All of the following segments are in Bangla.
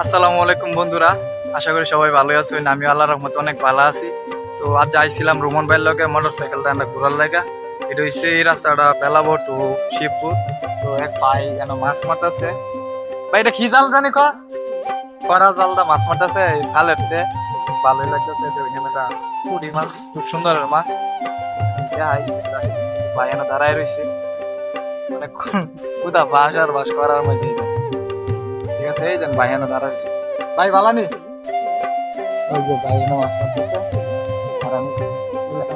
আসসালামু আলাইকুম বন্ধুরা, আশা করি সবাই ভালো আছেন। আমি আল্লাহর রহমতে অনেক ভালো আছি। তো আজ আইছিলাম রোমন ভাইয়ের লগে মোটরসাইকেল টানা ঘোরার লাগা। এটা হচ্ছে এই রাস্তাটা বেলাবো টু শিবপুর। তো এক ভাই এনে মাছ মারতেছে। ভাই এটা কি জাল জানি করা জালটা মাছ মারতেছে খালের তে, ভালোই লাগতেছে। ওইখানে একটা পুঁটি মাছ, খুব সুন্দর মাছ। যাই ভাই এনে দাঁড়ায় রয়েছে, অনেক কোথা বাস আর বাস করার মধ্যে। ঠিক আছে, এই দেন ভাই এনে দাঁড়াইছে। ভাই ভালো নি? ওই যে ভাই এনে মাছ মারতেছে আর আমি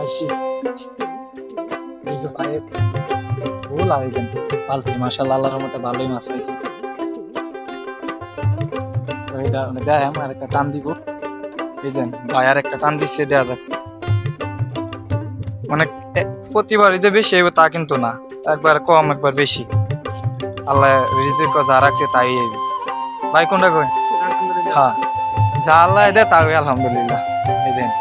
আসছি। এই যে ভাই ভুল আর এই পালতি মাশাআল্লাহ আল্লাহর মতো ভালোই মাছ পাইছি। তো এটা দেয় আমার একটা টান দিব। এই যে ভাই আর একটা টান দিচ্ছে, দেওয়া যাক। মানে প্রতিবারই যে বেশি হইব তা কিন্তু না, একবার কম একবার বেশি। আল্লাহ রিজিক যা রাখছে তাই হইবে। ভাই কোনটা কই? হ্যাঁ, যা আল্লাহ দেয় তাই আলহামদুলিল্লাহ। এই দেন,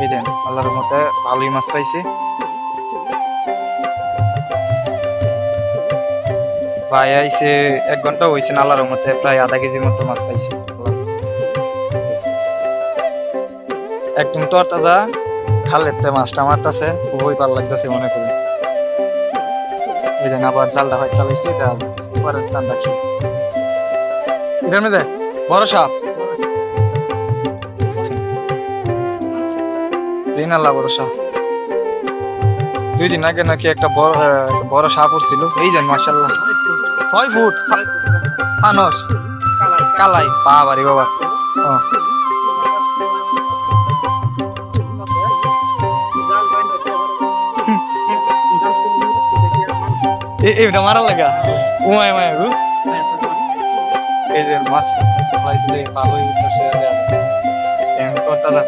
এই দেন আল্লাহর মতে ভালোই মাছ পাইছি। ভাই আইছে 1 ঘন্টা হয়েছে, আল্লাহর মতে প্রায় আধা কেজির মতো মাছ পাইছি। একদম তরতাজা খালের তে মাছটা মারতেছে, খুবই ভালো লাগতেছে মনে করি। এই দেন আবার জালটা হয় চালাইছি, পরে টান রাখি। এটার মধ্যে বড় সাপ দিন, আল্লাহ বড় সাপ। 2 দিন আগে নাকি একটা বড় সাপ উঠছিল। এই দেন মাশাআল্লাহ 6 ফুট মানুষ কালাই বাবারি বাবা। এইটা মারা লাগা উমায় মায় গু। এই যে মাছ লাইতে ভালোই উঠছে। এমন কথা না,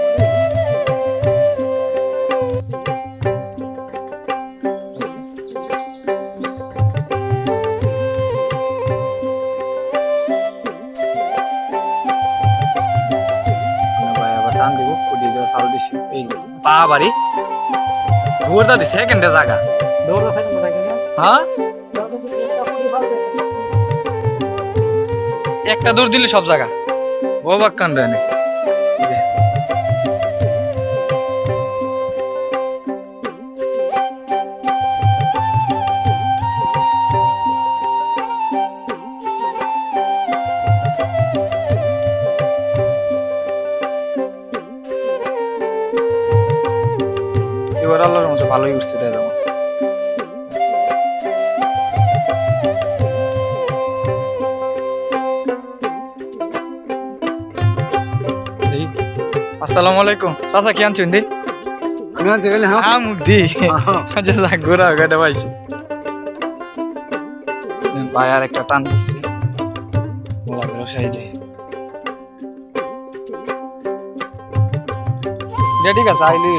টান দিব কুড়ি দিয়ে ফাল দিছি। এই পা বাড়ি দৌড়টা দিছে সেকেন্ডে জায়গা। হ্যাঁ, একটা দৌড় দিলে সব জায়গা ও বাক্কান্ড এনে। এবার আল্লাহর মতো ভালোই উঠছে দাদা মাছ। আসসালামু আলাইকুম চাচা, কি আনছেন দি? আমি আনছি গেলে হ্যাঁ মুখ দি ঘোরা গাড়া পাইছি। ভাই আর একটা টান দিচ্ছি। ঠিক আছে আইলি।